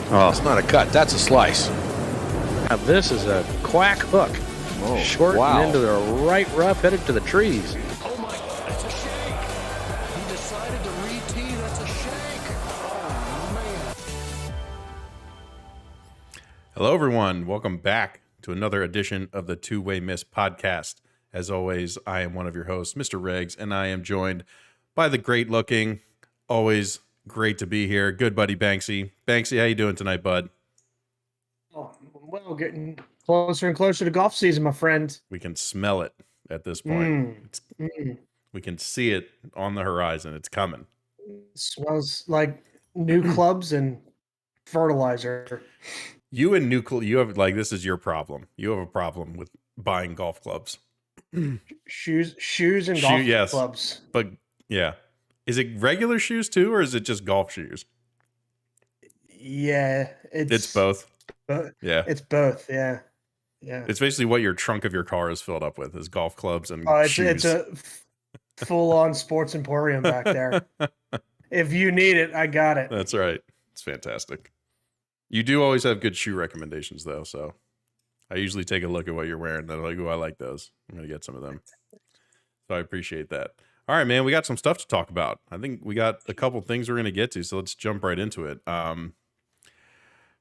That's not a cut. That's a slice. Now this is a quack hook. Oh, Short wow. and into the right rough, headed to the trees. Oh my, that's a shank. He decided to re-tee, that's a shank. Oh man. Hello, everyone. Welcome back to another edition of the Two-Way Miss podcast. As always, I am one of your hosts, Mr. Regz, and I am joined by the great-looking, always great to be here, good buddy Banksy. Banksy, how you doing tonight, bud? Oh, well, getting closer and closer to golf season, my friend. We can smell it at this point. We can see it on the horizon. It's coming. Smells like new clubs and fertilizer. You and you have this is your problem. You have a problem with buying golf clubs. Shoes and golf yes. clubs. But yeah. Is it regular shoes too, or is it just golf shoes? Yeah, It's both. Yeah. It's both. Yeah. Yeah. It's basically what your trunk of your car is filled up with is golf clubs and shoes. It's a full-on sports emporium back there. If you need it, I got it. That's right. It's fantastic. You do always have good shoe recommendations, though. So I usually take a look at what you're wearing. They're like, oh, I like those. I'm going to get some of them. So I appreciate that. All right, man, we got some stuff to talk about. I think we got a couple things we're going to get to, so let's jump right into it.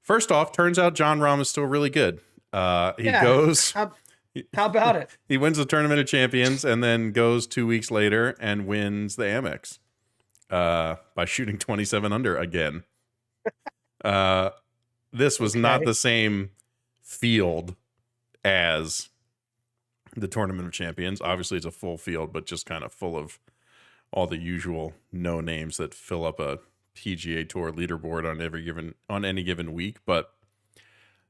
First off, turns out Jon Rahm is still really good. Goes. How about it? He wins the Tournament of Champions and then goes 2 weeks later and wins the Amex by shooting 27 under again. This was not the same field as the Tournament of Champions. Obviously, it's a full field, but just kind of full of all the usual no names that fill up a PGA Tour leaderboard on any given week. But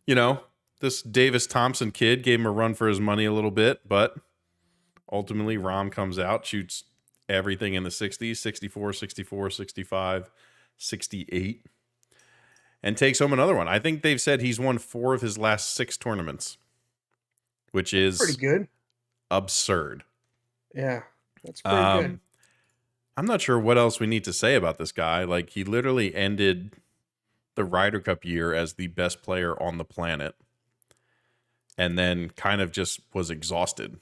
you know, this Davis Thompson kid gave him a run for his money a little bit, but ultimately Rahm comes out, shoots everything in the 60s, 64, 64, 65, 68, and takes home another one. I think they've said he's won 4 of his last 6 tournaments, which is Pretty good. Absurd. Yeah, that's pretty good. I'm not sure what else we need to say about this guy. Like, he literally ended the Ryder Cup year as the best player on the planet and then kind of just was exhausted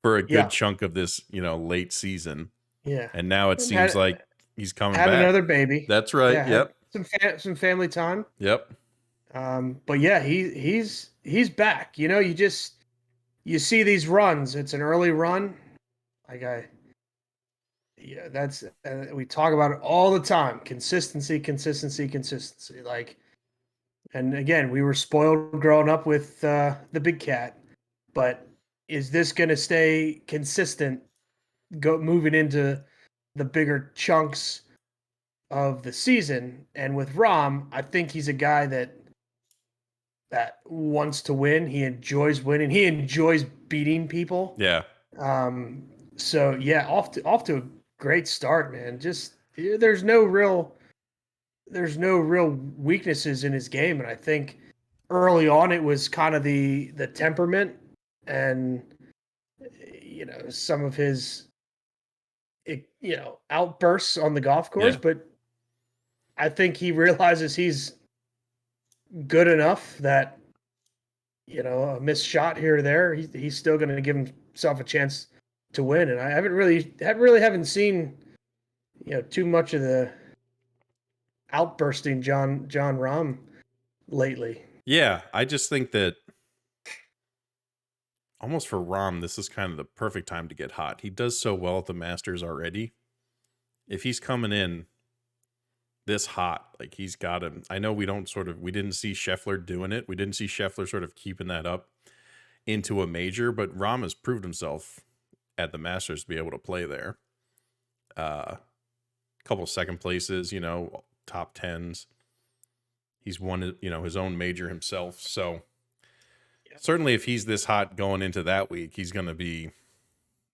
for a good chunk of this, late season. Yeah. And now it seems like he's coming back. Had another baby. That's right. Yeah, Yep. Some family time. Yep. But yeah, he's back. You see these runs. It's an early run. That's we talk about it all the time. Consistency. Like, and again, we were spoiled growing up with the big cat, but is this going to stay consistent moving into the bigger chunks of the season? And with Rahm, I think he's a guy that wants to win. He enjoys winning. He enjoys beating people. Yeah. So yeah, off to a great start, man. Just there's no real weaknesses in his game, and I think early on it was kind of the temperament and some of his outbursts on the golf course, but I think he realizes he's good enough that a missed shot here or there, he's still going to give himself a chance to win. And I haven't seen too much of the outbursting Jon Rahm lately. Yeah, I just think that almost for Rahm, this is kind of the perfect time to get hot. He does so well at the Masters already. If he's coming in this hot, like he's got him. I know we didn't see Scheffler doing it. We didn't see Scheffler sort of keeping that up into a major, but Rahm has proved himself at the Masters to be able to play there. Couple second places, top 10s. He's won, his own major himself. So certainly if he's this hot going into that week, he's going to be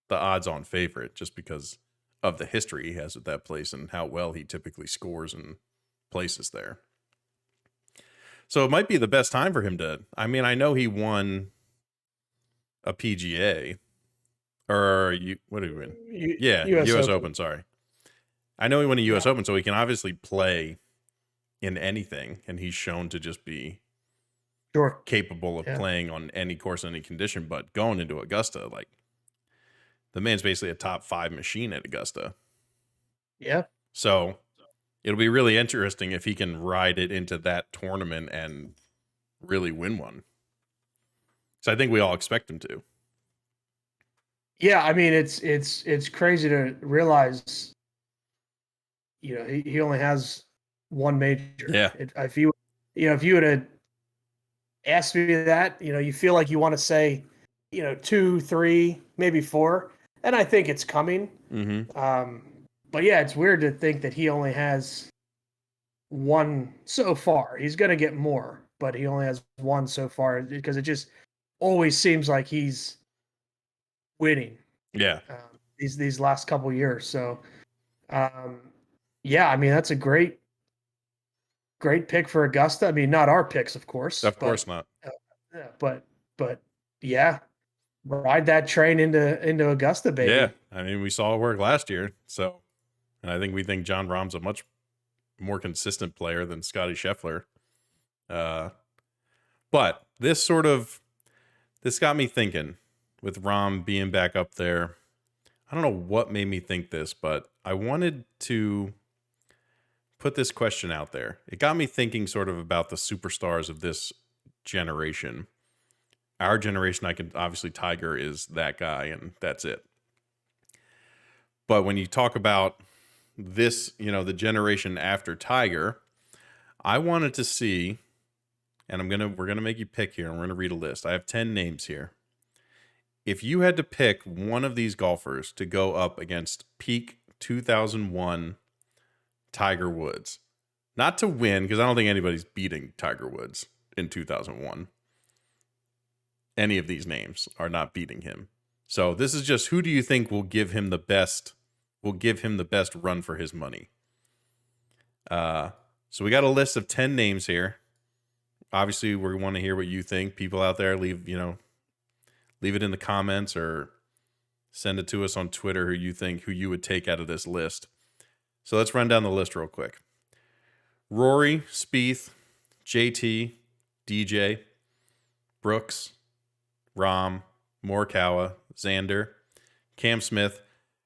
the odds-on favorite just because of the history he has at that place and how well he typically scores and places there. So it might be the best time for him to, I know he won a PGA or what did he win? US Open, sorry. I know he won a US Open, so he can obviously play in anything, and he's shown to just be Sure. capable of Yeah. playing on any course, any condition. But going into Augusta, like, the man's basically a top 5 machine at Augusta. Yeah. So it'll be really interesting if he can ride it into that tournament and really win one. So I think we all expect him to. Yeah, I mean it's crazy to realize, he only has one major. Yeah. If you would have asked me that, you feel like you want to say, 2, 3, maybe 4, and I think it's coming. Mm-hmm. But yeah, it's weird to think that he only has one so far. He's going to get more, but he only has one so far because it just always seems like he's winning. Yeah. These last couple years. So, yeah, I mean that's a great pick for Augusta. I mean, not our picks, of course. Of course not. Yeah, but yeah, ride that train into Augusta, baby. Yeah. I mean, we saw it work last year. So, and I think we think John Rahm's a much more consistent player than Scotty Scheffler. But this got me thinking with Rahm being back up there. I don't know what made me think this, but I wanted to put this question out there. It got me thinking sort of about the superstars of this generation. Our generation, obviously Tiger is that guy and that's it. But when you talk about this, the generation after Tiger, I wanted to see, and we're gonna make you pick here, and we're gonna read a list. I have 10 names here. If you had to pick one of these golfers to go up against peak 2001 Tiger Woods, not to win, because I don't think anybody's beating Tiger Woods in 2001. Any of these names are not beating him. So this is just, who do you think will give him the best run for his money? So we got a list of 10 names here. Obviously, we want to hear what you think. People out there, leave it in the comments or send it to us on Twitter who you would take out of this list. So let's run down the list real quick. Rory, Spieth, JT, DJ, Brooks, Rahm, Morikawa, Xander, Cam Smith,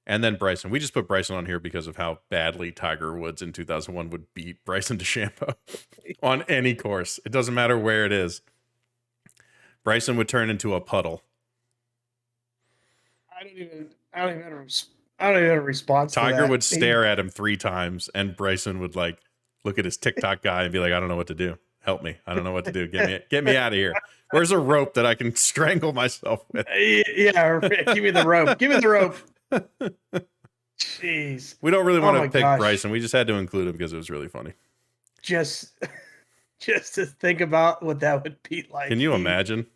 and then Bryson. We just put Bryson on here because of how badly Tiger Woods in 2001 would beat Bryson DeChambeau on any course. It doesn't matter where it is. Bryson would turn into a puddle. I don't even have a response. Tiger would stare at him 3 times, and Bryson would look at his TikTok guy and be like, "I don't know what to do. Help me. I don't know what to do. Get me out of here. Where's a rope that I can strangle myself with?" Yeah, give me the rope. Give me the rope. Jeez. We don't really want to pick gosh. Bryson. We just had to include him because it was really funny. Just to think about what that would be like. Can you imagine?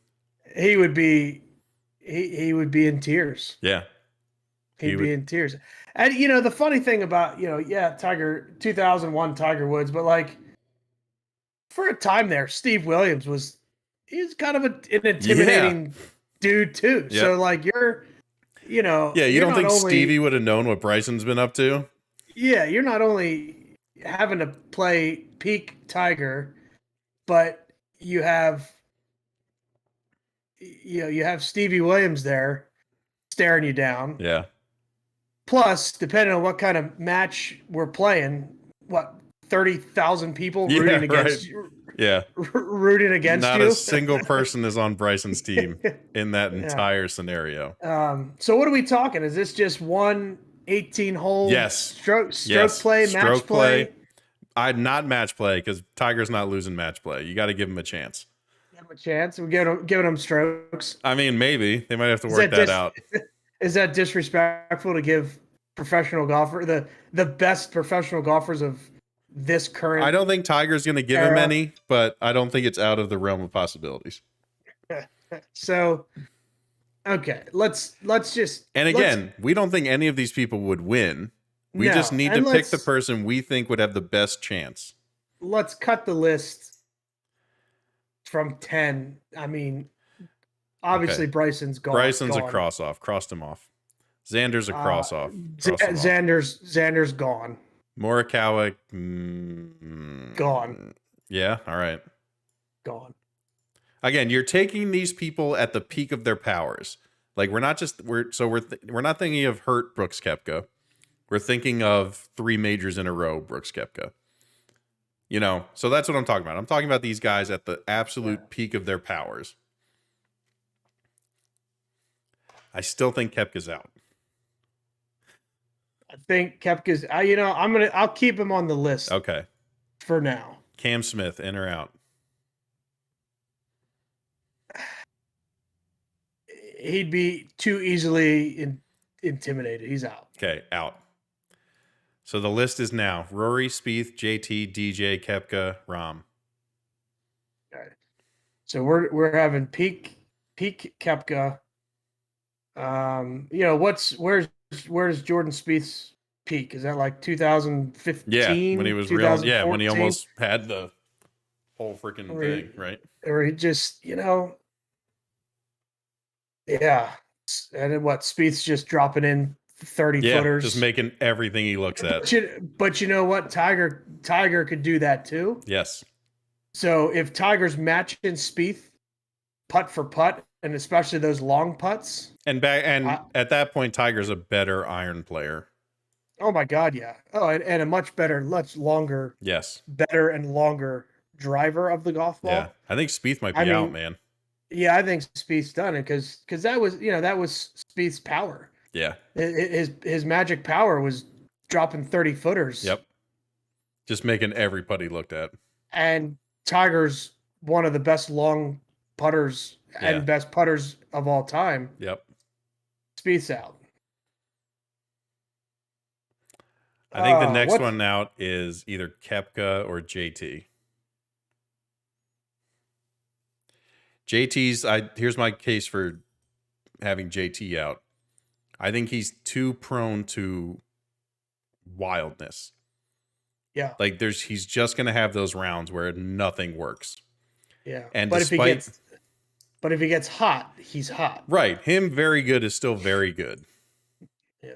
He would be in tears. Yeah. He'd be in tears. And the funny thing about, Tiger 2001 Tiger Woods, but for a time there, Steve Williams he's kind of an intimidating dude too. Yep. So you're you don't think Stevie would have known what Bryson's been up to? Yeah, you're not only having to play peak Tiger, but you have Stevie Williams there staring you down. Yeah. Plus, depending on what kind of match we're playing, 30,000 people rooting against you. Yeah. Rooting against Not you. a single person is on Bryson's team in that entire scenario. So what are we talking? Is this just one 18-hole stroke play, match play? I'd not match play because Tiger's not losing match play. You got to give him a chance. Give him a chance. We're giving him strokes. I mean, maybe. They might have to work that out. Is that disrespectful to give professional golfer, the best professional golfers of this current? I don't think Tiger's going to give him any, but I don't think it's out of the realm of possibilities. So, okay, let's just. And again, we don't think any of these people would win. We just need to pick the person we think would have the best chance. Let's cut the list from 10. I mean, obviously Bryson's gone. Bryson's a cross off. Crossed him off. Xander's a cross off. Xander's gone. Morikawa. Gone. Yeah. All right. Gone. Again, you're taking these people at the peak of their powers. Like we're not thinking of hurt Brooks Koepka. We're thinking of 3 majors in a row Brooks Koepka. You know, so that's what I'm talking about. I'm talking about these guys at the absolute peak of their powers. I still think Koepka's out. I think Koepka's. I'll keep him on the list. Okay. For now. Cam Smith, in or out? He'd be too easily intimidated. He's out. Okay, out. So the list is now Rory, Spieth, JT, DJ, Koepka, Rahm. All right. So we're having peak Koepka. Where's Jordan Spieth's peak? Is that like 2015? Yeah, when he was real. Yeah, when he almost had the whole freaking thing, right? Or he just, yeah. And then Spieth's just dropping in 30 footers, just making everything he looks at. But you know what? Tiger could do that too. Yes. So if Tiger's matching Spieth putt for putt, and especially those long putts, and at that point, Tiger's a better iron player. Oh my God, yeah. Oh, and a much longer, yes, better and longer driver of the golf ball. Yeah, I think Spieth might be out, man. Yeah, I think Spieth's done it because that was Spieth's power. Yeah, his magic power was dropping 30 footers. Yep, just making every putt he looked at. And Tiger's one of the best long putters and best putters of all time. Yep, Spieth's out. I think the next one out is either Koepka or JT. Here's my case for having JT out. I think he's too prone to wildness. Yeah. Like he's just going to have those rounds where nothing works. Yeah. And but if he gets hot, he's hot. Right. Him very good is still very good. Yeah.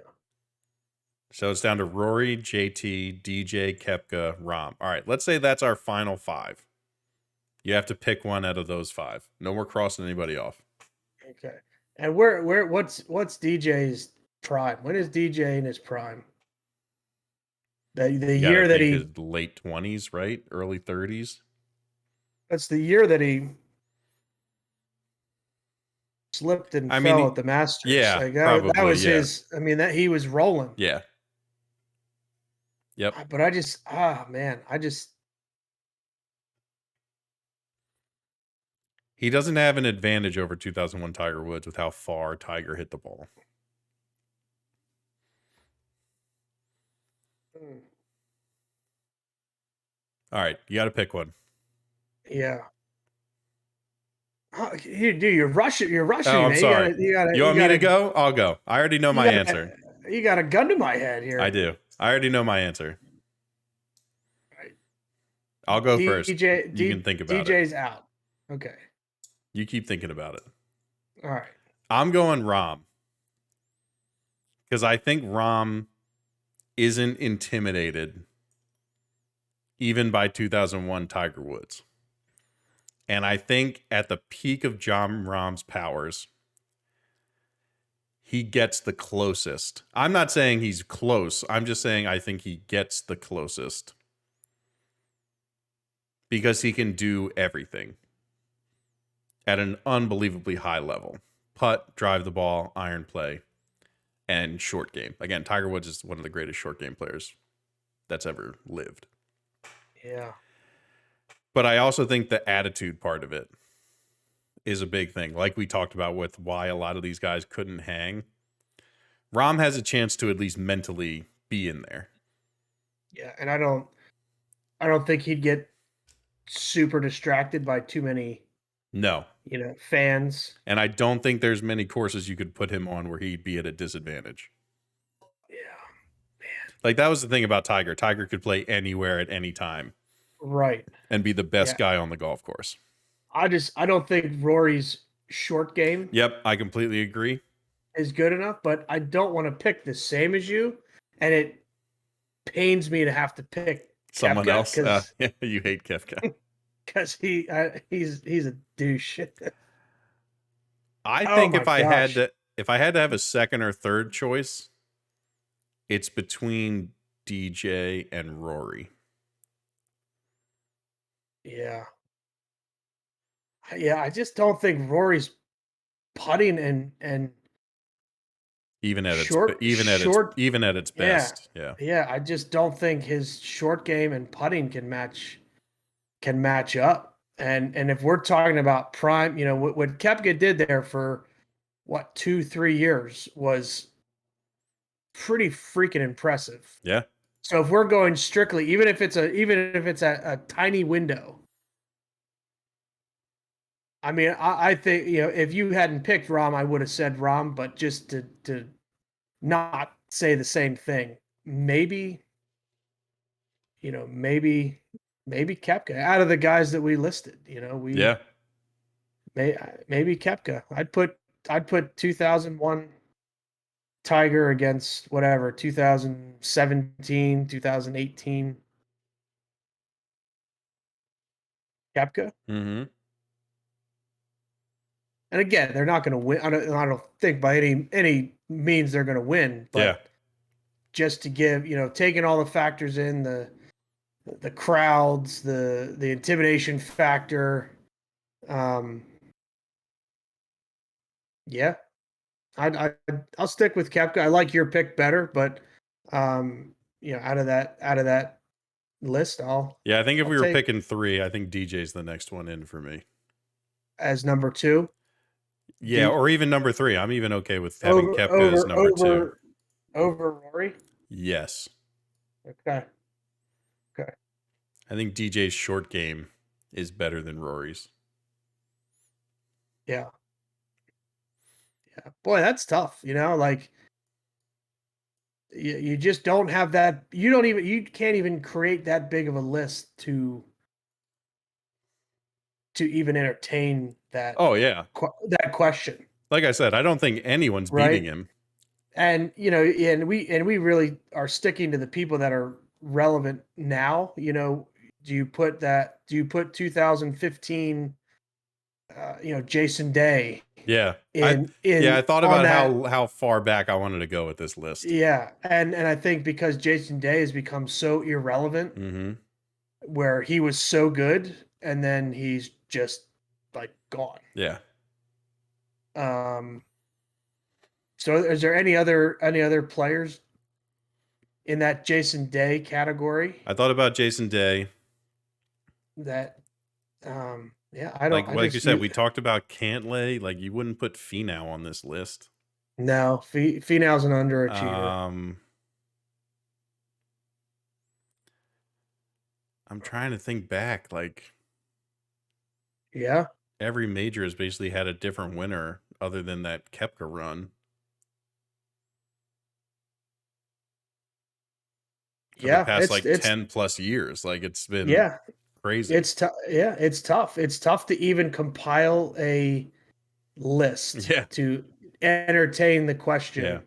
So it's down to Rory, JT, DJ, Koepka, Rahm. All right, let's say that's our final 5. You have to pick one out of those 5. No more crossing anybody off. Okay. And what's DJ's prime? When is DJ in his prime? The year that he late 20s, right? Early 30s. That's the year that he slipped and fell at the Masters. Yeah, probably, that was his. I mean, that he was rolling. Yeah. Yep. But I just, he doesn't have an advantage over 2001 Tiger Woods with how far Tiger hit the ball. All right, you got to pick one. Yeah. You're rushing. You're rushing. Oh, I'm me. sorry. You want me to go? I'll go. I already know my answer. You got a gun to my head here. I do. I already know my answer. Right. I'll go first. You can think about it. DJ's out. Okay. You keep thinking about it. All right. I'm going Rahm. Because I think Rahm isn't intimidated even by 2001 Tiger Woods. And I think at the peak of Jon Rahm's powers, he gets the closest. I'm not saying he's close. I'm just saying I think he gets the closest. Because he can do everything at an unbelievably high level. Putt, drive the ball, iron play, and short game. Again, Tiger Woods is one of the greatest short game players that's ever lived. Yeah. But I also think the attitude part of it is a big thing. Like we talked about with why a lot of these guys couldn't hang. Rahm has a chance to at least mentally be in there. Yeah, and I don't think he'd get super distracted by too many fans. And I don't think there's many courses you could put him on where he'd be at a disadvantage. Yeah. Man. Like that was the thing about Tiger. Tiger could play anywhere at any time. Right. And be the best guy on the golf course. I don't think Rory's short game. Yep, I completely agree. Is good enough, but I don't want to pick the same as you. And pains me to have to pick Someone else. because Yeah, you hate Kefka. he's a douche. I Oh think my gosh. if I had to have a second or third choice, it's between DJ and Rory. Yeah. Yeah, I just don't think Rory's putting and Even at short even at its yeah. best. Yeah. Yeah, I just don't think his short game and putting can match up. And if we're talking about prime, what Koepka did there for what 2-3 years was pretty freaking impressive. Yeah. So if we're going strictly, even if it's a tiny window, I mean, I think if you hadn't picked Rahm, I would have said Rahm, but just to not say the same thing, maybe maybe Koepka out of the guys that we listed. Yeah. Maybe Koepka. I'd put 2001 Tiger against whatever 2017, 2018 Koepka. Mm-hmm. And again, they're not going to win. I don't think by any means they're going to win. But Yeah. just to give, taking all the factors in, the crowds, the intimidation factor, yeah, I'll stick with Koepka. I like your pick better, but out of that list, Yeah, I think if I'll we were take picking 3, I think DJ's the next one in for me. as number 2. Yeah, or even number 3. I'm even okay with having Koepka as number 2. Over Rory. Yes. Okay. I think DJ's short game is better than Rory's. Yeah. Boy, that's tough. Like you just don't have that. You can't even create that big of a list to even entertain that. Oh, yeah. That question. Like I said, I don't think anyone's beating him. And and we really are sticking to the people that are relevant now. Do you put 2015 Jason Day Yeah. I thought about how far back I wanted to go with this list. Yeah, and I think because Jason Day has become so irrelevant, Mm-hmm. where he was so good and then he's just like gone. Yeah. So is there any other players in that Jason Day category I thought about Jason Day. that I don't Like you said, we talked about Cantlay. Like, you wouldn't put Finau on this list. No, Finau's an underachiever. I'm trying to think back. Like, Yeah. every major has basically had a different winner other than that Koepka run. For the past like 10 plus years. Like, it's been crazy. It's tough. Yeah, it's tough. It's tough to even compile a list to entertain the question. Yeah.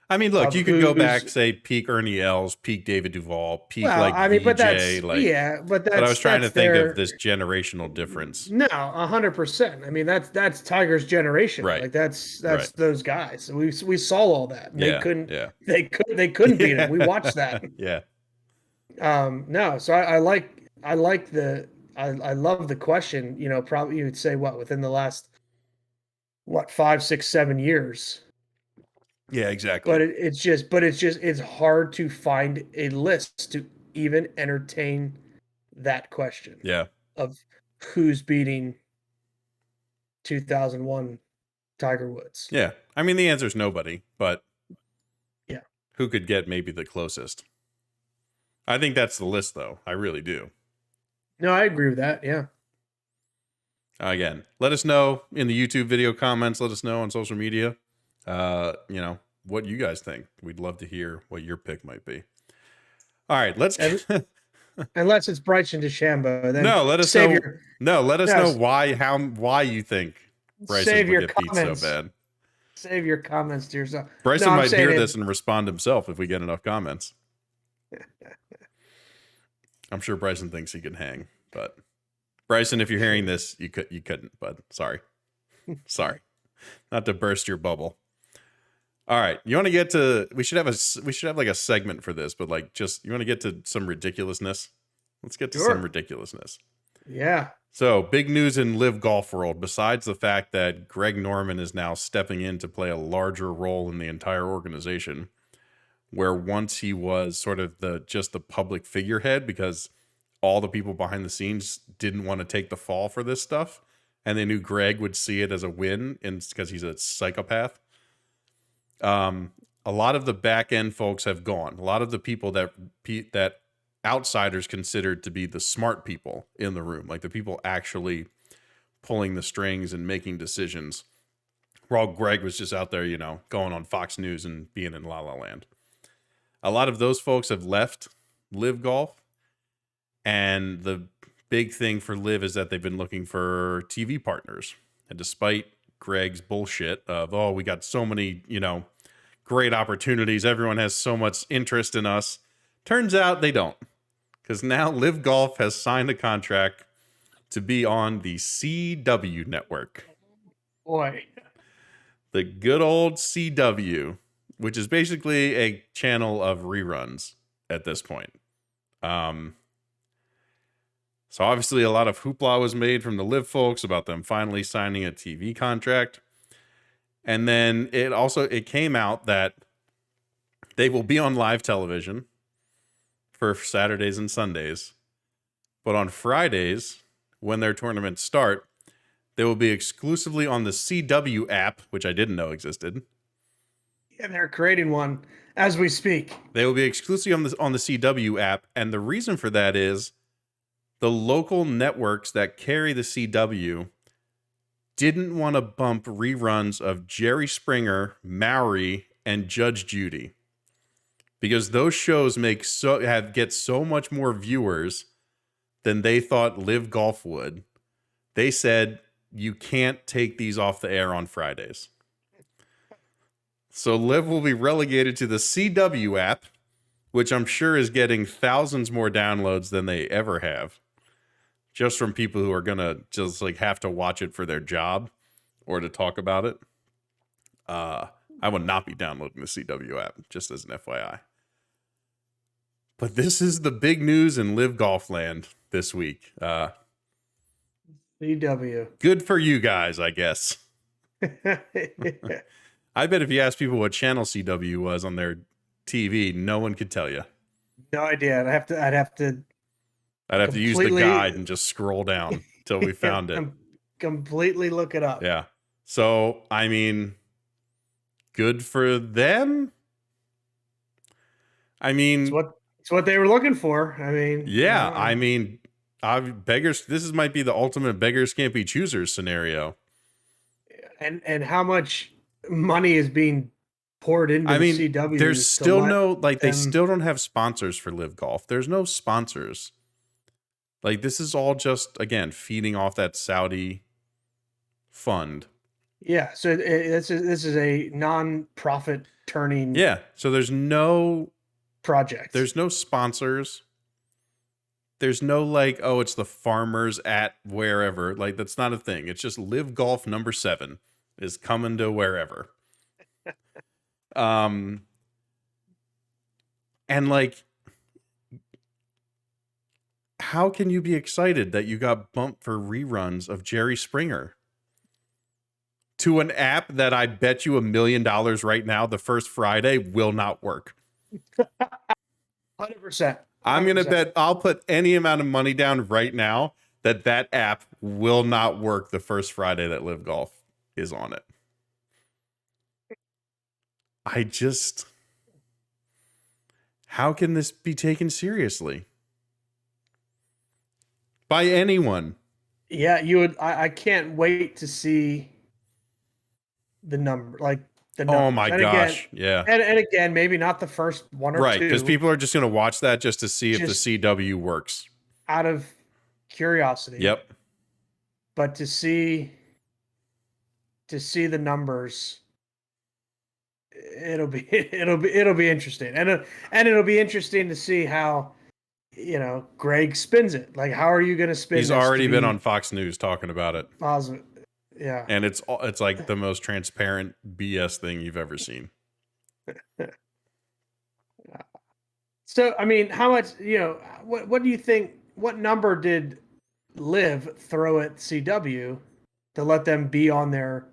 I mean, look, you could go back, say peak Ernie Els, peak David Duval, peak VJ. But I was trying to think of this generational difference. No, 100%. I mean, that's Tiger's generation. Right. Like that's those guys. We saw all that. They couldn't. Yeah. They couldn't beat him. We watched that. Yeah. No. So I love the question. Probably you would say within the last 5, 6, 7 years. Yeah, exactly. But it's hard to find a list to even entertain that question. Yeah. Of who's beating 2001 Tiger Woods. Yeah. I mean, the answer is nobody, but yeah, who could get maybe the closest? I think that's the list, though. I really do. No, I agree with that. Yeah. Again, let us know in the YouTube video comments. Let us know on social media. What you guys think. We'd love to hear what your pick might be. All right, let's unless it's Bryson DeChambeau, then let us know why you think Bryson would get beat so bad. Save your comments to yourself. Bryson might hear this and respond himself if we get enough comments. I'm sure Bryson thinks he can hang, but Bryson, if you're hearing this, you couldn't, bud. Sorry. Sorry. Not to burst your bubble. All right. You want to get to, we should have like a segment for this, but like just, you want to get to some ridiculousness? Let's get to some ridiculousness. Yeah. So, big news in LIV golf world, besides the fact that Greg Norman is now stepping in to play a larger role in the entire organization, where once he was sort of just the public figurehead because all the people behind the scenes didn't want to take the fall for this stuff, and they knew Greg would see it as a win and because he's a psychopath. A lot of the back end folks have gone. A lot of the people that outsiders considered to be the smart people in the room, like the people actually pulling the strings and making decisions, while Greg was just out there, you know, going on Fox News and being in La La Land. A lot of those folks have left LIV Golf, and the big thing for LIV is that they've been looking for TV partners. And despite Greg's bullshit of, oh, we got so many, you know, great opportunities, everyone has so much interest in us, turns out they don't. Because now LIV Golf has signed a contract to be on the CW network. Boy. The good old CW, which is basically a channel of reruns at this point. So obviously a lot of hoopla was made from the LIV folks about them finally signing a TV contract. And then it came out that they will be on live television for Saturdays and Sundays. But on Fridays, when their tournaments start, they will be exclusively on the CW app, which I didn't know existed. Yeah, they're creating one as we speak. They will be exclusively on the CW app, and the reason for that is the local networks that carry the CW didn't want to bump reruns of Jerry Springer, Maury, and Judge Judy, because those shows get so much more viewers than they thought LIV Golf would. They said you can't take these off the air on Fridays. So LIV will be relegated to the CW app, which I'm sure is getting thousands more downloads than they ever have, just from people who are going to just like have to watch it for their job or to talk about it. I will not be downloading the CW app, just as an FYI. But this is the big news in LIV Golf land this week. CW. Good for you guys, I guess. I bet if you asked people what channel CW was on their TV, no one could tell you. No idea. I'd have to use the guide and just scroll down till we found it. Completely look it up. Yeah. So, I mean, good for them. I mean, it's what they were looking for. I mean, yeah. You know, I mean, beggars. This might be the ultimate beggars can't be choosers scenario. And how much money is being poured into the CW? There's still they still don't have sponsors for LIV Golf. There's no sponsors. Like, this is all just, again, feeding off that Saudi fund. Yeah, so this is a non-profit turning. Yeah, so there's no project. There's no sponsors. There's no like, oh, it's the farmers at wherever. Like, that's not a thing. It's just LIV Golf number 7 is coming to wherever. And like, how can you be excited that you got bumped for reruns of Jerry Springer to an app that I bet you $1 million right now, the first Friday, will not work? 100%. I'm going to bet, I'll put any amount of money down right now that app will not work the first Friday that LIV Golf is on it. How can this be taken seriously? By anyone? Yeah, you would. I can't wait to see the number. Like the numbers. Oh my gosh! Yeah, and again, maybe not the first one or two. Right, because people are just going to watch that just to see if the CW works out of curiosity. Yep. But to see the numbers, it'll be interesting, and it'll be interesting to see how Greg spins it. Like, how are you going to spin? He's this to already been be on Fox News talking about it, positive. Yeah, and it's like the most transparent BS thing you've ever seen. So, I mean, how much, what do you think, what number did LIV throw at CW to let them be on their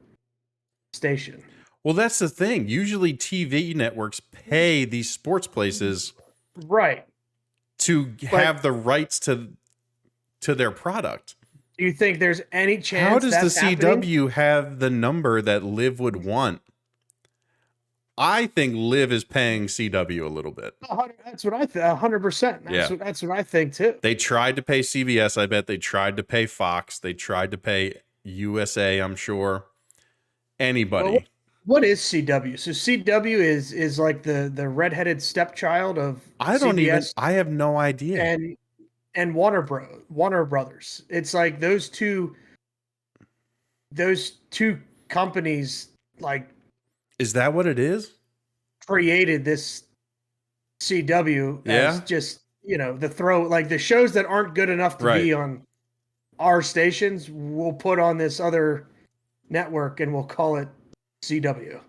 station? Well, that's the thing. Usually TV networks pay these sports places Right. to have the rights to their product. Do you think there's any chance How does that's the happening? CW have the number that LIV would want? I think LIV is paying CW a little bit. That's what I think. 100%. That's what I think too. They tried to pay CBS. I bet they tried to pay Fox. They tried to pay USA. I'm sure. Anybody. Well, what is CW? So CW is like the redheaded stepchild of CBS I have no idea. and Warner Brothers. It's like those two companies like. Is that what it is? Created this CW as just, the throw, like the shows that aren't good enough to be on our stations, we'll put on this other network and we'll call it CW.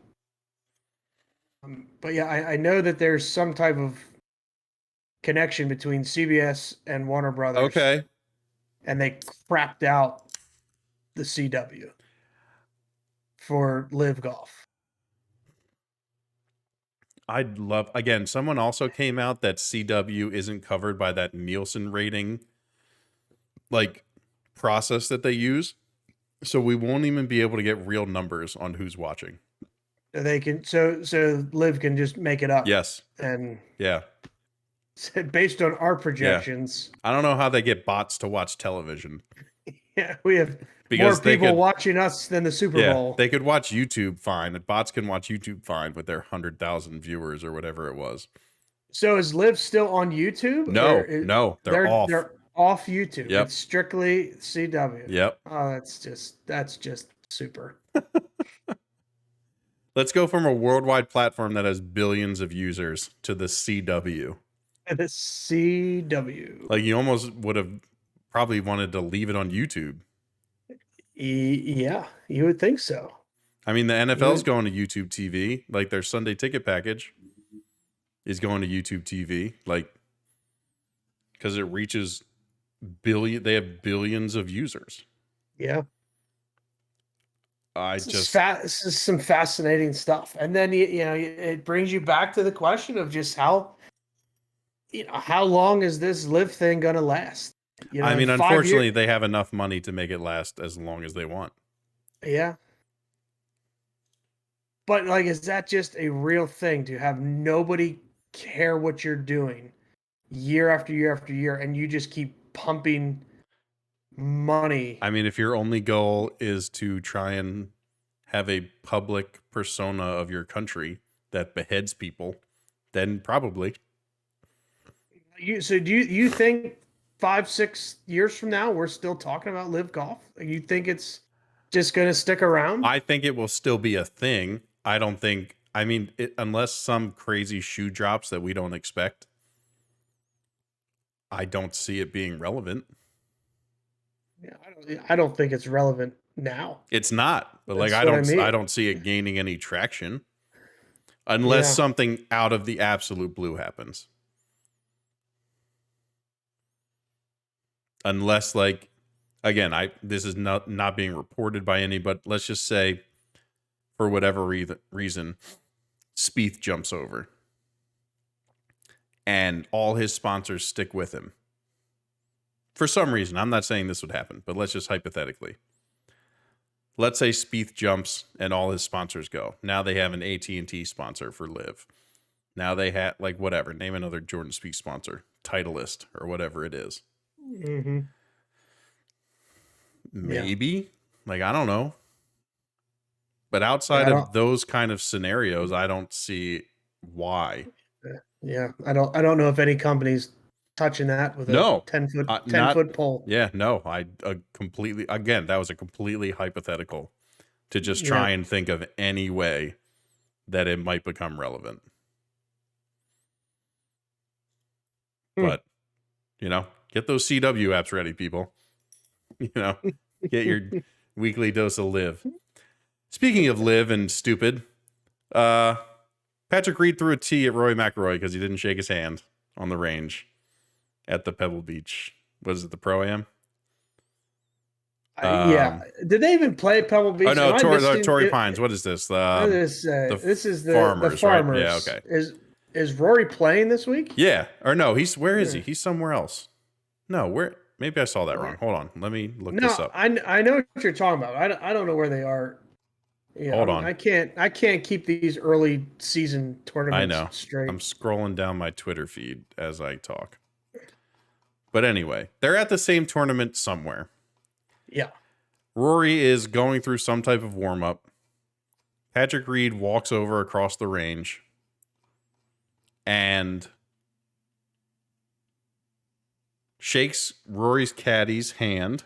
But yeah, I know that there's some type of connection between CBS and Warner Brothers. Okay. And they crapped out the CW for LIV Golf. I'd love, again, someone also came out that CW isn't covered by that Nielsen rating like process that they use. So we won't even be able to get real numbers on who's watching. They can so LIV can just make it up. Yes. And yeah. Based on our projections. I don't know how they get bots to watch television. Yeah, we have because more people watching us than the Super Bowl. They could watch YouTube fine. Bots can watch YouTube fine with their 100,000 viewers or whatever it was. So is LIV still on YouTube? No, they're off. They're off YouTube. Yep. It's strictly CW. Yep. Oh, that's just super. Let's go from a worldwide platform that has billions of users to the CW. The CW. Like you almost would have probably wanted to leave it on YouTube. Yeah, you would think so. I mean, the NFL's going to YouTube TV. Like their Sunday ticket package is going to YouTube TV. Like, because it reaches they have billions of users. Yeah. This is some fascinating stuff. And then, it brings you back to the question of just how long is this LIV thing going to last? I mean, unfortunately, they have enough money to make it last as long as they want. Yeah. But, like, is that just a real thing to have nobody care what you're doing year after year after year, and you just keep pumping money? I mean, if your only goal is to try and have a public persona of your country that beheads people, then probably. So do you think 5-6 years from now we're still talking about LIV Golf? You think it's just going to stick around? I think it will still be a thing. I don't think. I mean, unless some crazy shoe drops that we don't expect, I don't see it being relevant. Yeah, I don't think it's relevant now. It's not, but That's like I don't see it gaining any traction unless something out of the absolute blue happens. Unless, like, again, this is not being reported by any, but let's just say for whatever reason, Spieth jumps over and all his sponsors stick with him. For some reason, I'm not saying this would happen, but let's just hypothetically. Let's say Spieth jumps and all his sponsors go. Now they have an AT&T sponsor for LIV. Now they have, like, whatever, name another Jordan Spieth sponsor, Titleist or whatever it is. Mm-hmm. Maybe, like, I don't know. But outside of those kind of scenarios, I don't see why. Yeah, I don't know if any company's touching that with a 10-foot pole. Yeah, no, I completely, again, that was a completely hypothetical to just try and think of any way that it might become relevant. Hmm. But, get those CW apps ready, people. Get your weekly dose of LIV. Speaking of LIV and stupid, Patrick Reed threw a tee at Rory McIlroy because he didn't shake his hand on the range at the Pebble Beach. Was it the Pro-Am? Yeah. Did they even play Pebble Beach? Oh no, Am I Torrey Pines. What is this? this is the Farmers, Farmers. right? Yeah, okay. Is Rory playing this week? Yeah, or no? Where is he? He's somewhere else. No, where? Maybe I saw that wrong. Hold on, let me look this up. I know what you're talking about. I don't know where they are. Yeah, Hold on. I can't keep these early season tournaments I know. straight. I'm scrolling down my Twitter feed as I talk. But anyway, they're at the same tournament somewhere. Yeah. Rory is going through some type of warm-up. Patrick Reed walks over across the range and shakes Rory's caddy's hand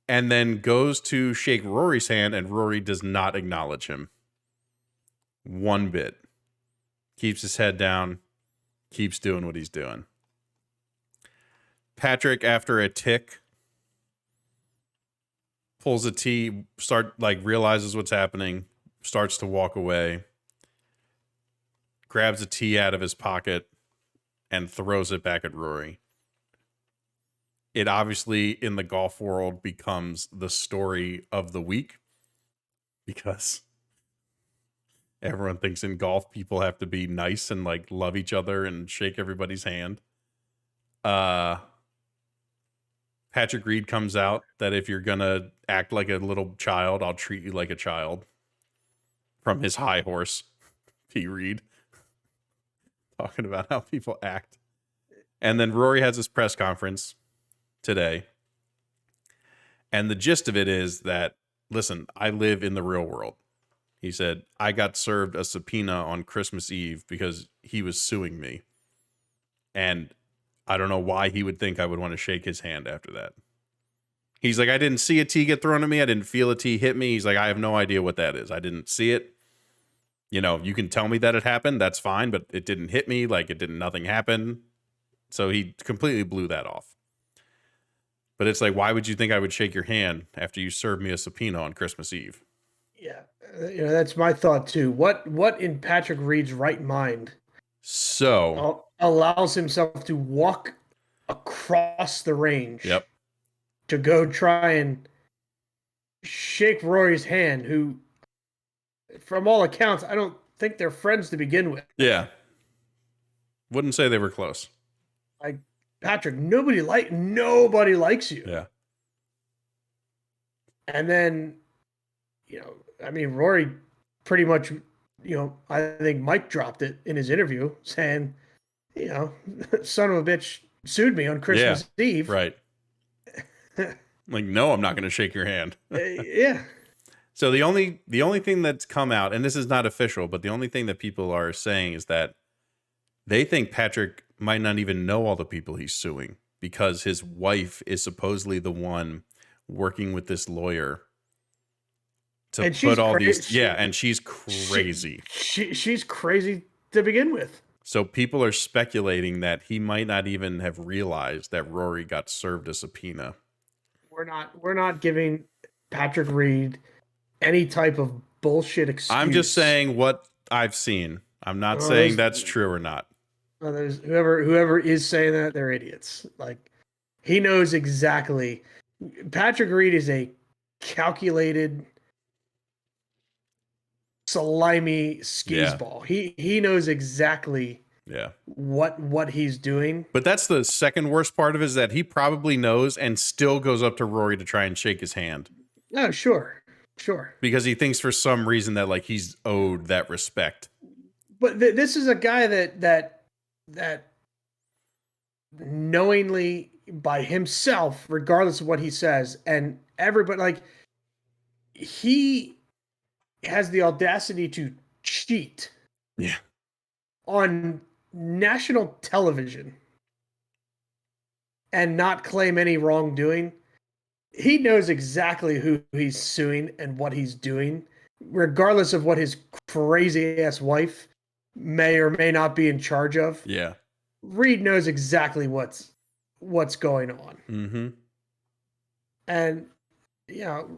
and then goes to shake Rory's hand, and Rory does not acknowledge him one bit. Keeps his head down, keeps doing what he's doing. Patrick, after a tick, pulls a tee, realizes what's happening, starts to walk away, grabs a tee out of his pocket, and throws it back at Rory. It obviously, in the golf world, becomes the story of the week because everyone thinks in golf people have to be nice and love each other and shake everybody's hand. Patrick Reed comes out that if you're gonna act like a little child, I'll treat you like a child. From his high horse, P. Reed, talking about how people act. And then Rory has his press conference today. And the gist of it is that, listen, I live in the real world. He said, I got served a subpoena on Christmas Eve because he was suing me. And I don't know why he would think I would want to shake his hand after that. He's like, I didn't see a tee get thrown at me. I didn't feel a tee hit me. He's like, I have no idea what that is. I didn't see it. You can tell me that it happened. That's fine, but it didn't hit me. Nothing happened. So he completely blew that off. But it's like, why would you think I would shake your hand after you served me a subpoena on Christmas Eve? Yeah. That's my thought too. What in Patrick Reed's right mind allows himself to walk across the range to go try and shake Rory's hand, who, from all accounts, I don't think they're friends to begin with. Yeah. Wouldn't say they were close. Patrick, nobody likes you. Yeah. And then, Rory pretty much, I think Mike dropped it in his interview saying, son of a bitch sued me on Christmas Eve. Right. No, I'm not going to shake your hand. Yeah. So the only thing that's come out, and this is not official, but the only thing that people are saying is that they think Patrick might not even know all the people he's suing because his wife is supposedly the one working with this lawyer to put all these. Yeah, and she's crazy. She's crazy to begin with. So people are speculating that he might not even have realized that Rory got served a subpoena. We're not giving Patrick Reed any type of bullshit excuse. I'm just saying what I've seen. I'm not saying that's true or not. There's whoever is saying that, they're idiots. He knows exactly. Patrick Reed is a calculated, slimy skis ball. He knows exactly what he's doing. But that's the second worst part of it, is that he probably knows and still goes up to Rory to try and shake his hand. Oh, sure. Because he thinks for some reason that he's owed that respect. But this is a guy that knowingly, by himself, regardless of what he says, and everybody, he has the audacity to cheat on national television and not claim any wrongdoing. He knows exactly who he's suing and what he's doing, regardless of what his crazy ass wife may or may not be in charge of. Yeah. Reed knows exactly what's going on. Mm-hmm. And you know,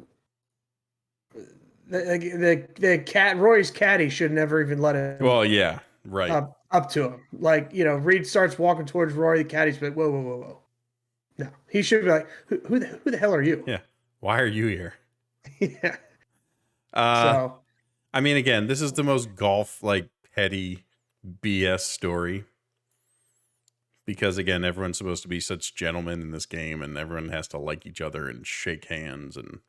the cat Roy's caddy should never even let him Well, yeah, right. up to him. Like, you know, Reed starts walking towards Rory, the caddy's like, whoa, whoa, whoa, whoa. No, he should be like, who the hell are you? Yeah. Why are you here? Yeah. So, I mean, again, this is the most golf like petty BS story because again, everyone's supposed to be such gentlemen in this game, and everyone has to like each other and shake hands and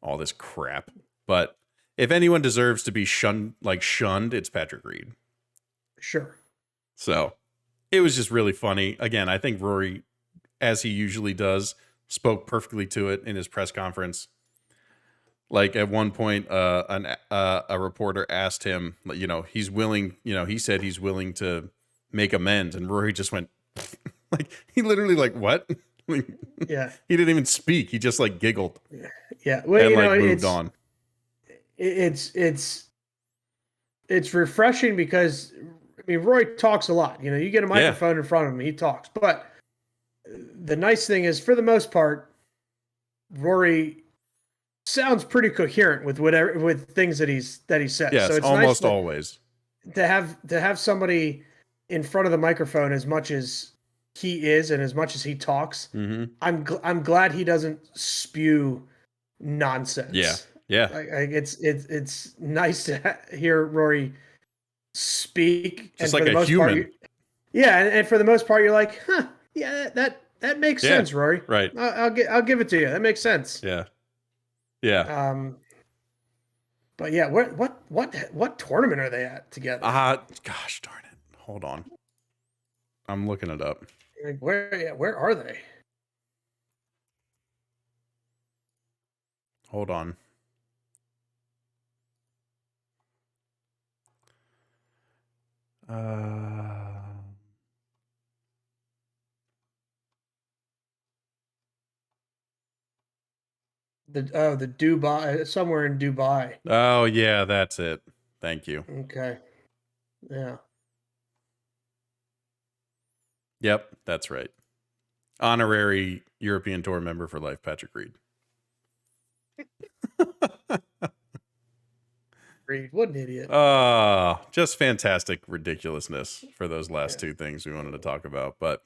all this crap. But if anyone deserves to be shunned, it's Patrick Reed. Sure. So it was just really funny. Again, I think Rory, as he usually does, spoke perfectly to it in his press conference. Like at one point, a reporter asked him, you know, he's willing, you know, he said he's willing to make amends, and Rory just went, like, he literally like, what? Like, Yeah. He didn't even speak. He just like giggled. Yeah. Well, And you like know, moved on. It's refreshing because I mean, Roy talks a lot. You know, you get a microphone in front of him, he talks. But the nice thing is, for the most part, Rory sounds pretty coherent with things that he says. Yes, so it's almost nice always. to have somebody in front of the microphone as much as he is and as much as he talks. Mm-hmm. I'm glad he doesn't spew nonsense. Yeah, yeah. Like it's nice to hear Rory speak, Just and like for the a most human. part, and for the most part, you're like, huh, yeah, that makes sense, Rory. Right. I'll give it to you. That makes sense. Yeah. Yeah. But yeah, what tournament are they at together? Gosh darn it. Hold on. I'm looking it up. Like, where are they? Hold on. The Dubai, somewhere in Dubai. Oh yeah, that's it. Thank you. Okay. Yeah. Yep, that's right. Honorary European Tour member for life, Patrick Reed. Reed, what an idiot. Just fantastic ridiculousness for those last two things we wanted to talk about. But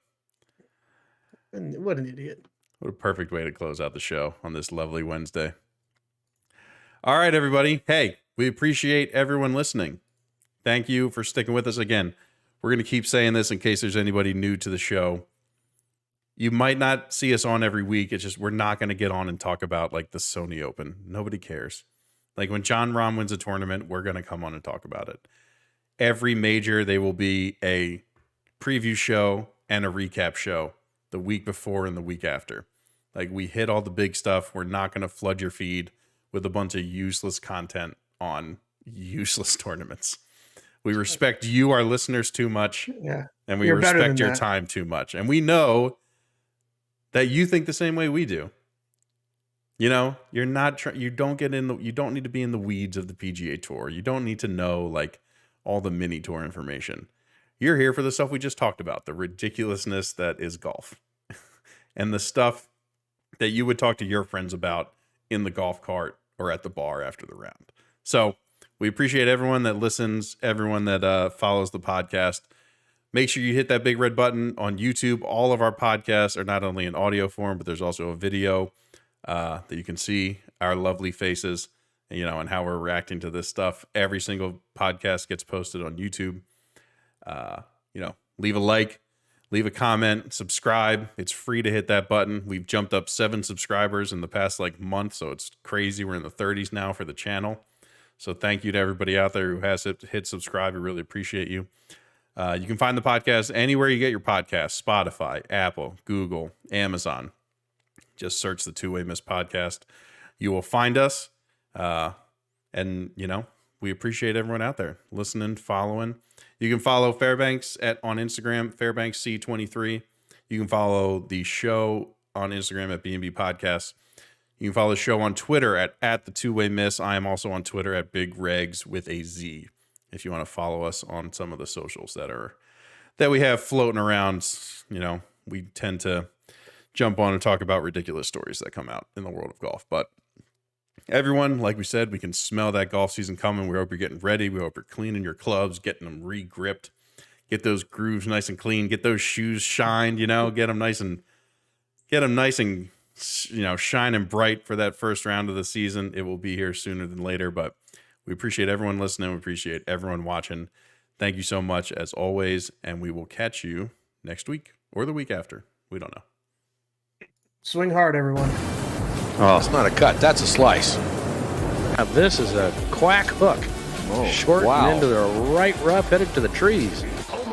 what an idiot. what a perfect way to close out the show on this lovely Wednesday. All right, everybody. Hey, we appreciate everyone listening. Thank you for sticking with us again. We're going to keep saying this in case there's anybody new to the show. You might not see us on every week. It's just we're not going to get on and talk about like the Sony Open. Nobody cares. Like when Jon Rahm wins a tournament, we're going to come on and talk about it. Every major, there will be a preview show and a recap show the week before and the week after. Like we hit all the big stuff. We're not going to flood your feed with a bunch of useless content on useless tournaments. We respect you, our listeners, too much. Yeah. And we You're better respect than your that. time too much. And we know that you think the same way we do. You know, you're not you don't need to be in the weeds of the PGA Tour. You don't need to know like all the mini tour information. You're here for the stuff we just talked about, the ridiculousness that is golf. And the stuff that you would talk to your friends about in the golf cart or at the bar after the round. So we appreciate everyone that listens, everyone that follows the podcast. Make sure you hit that big red button on YouTube. All of our podcasts are not only in audio form, but there's also a video that you can see our lovely faces, you know, and how we're reacting to this stuff. Every single podcast gets posted on YouTube. You know, leave a like, leave a comment, subscribe. It's free to hit that button. We've jumped up 7 subscribers in the past like month, so it's crazy. We're in the 30s now for the channel. So thank you to everybody out there who has hit subscribe. We really appreciate you. You can find the podcast anywhere you get your podcasts: Spotify, Apple, Google, Amazon. Just search the Two Way Miss podcast. You will find us. And, you know, we appreciate everyone out there listening, following. You can follow Fairbanks on Instagram, FairbanksC23. You can follow the show on Instagram at B&B Podcasts. You can follow the show on Twitter at the Two Way Miss. I am also on Twitter at Big Regz with a Z. If you want to follow us on some of the socials that we have floating around, you know, we tend to jump on and talk about ridiculous stories that come out in the world of golf. But everyone, like we said, we can smell that golf season coming. We hope you're getting ready. We hope you're cleaning your clubs, getting them re-gripped, get those grooves nice and clean, get those shoes shined, you know, get them nice and you know, shining bright for that first round of the season. It will be here sooner than later, but we appreciate everyone listening. We appreciate everyone watching. Thank you so much as always. And we will catch you next week or the week after. We don't know. Swing hard, everyone. Oh, it's not a cut. That's a slice. Now this is a quack hook. Oh, Short wow. and into the right rough, headed to the trees. Oh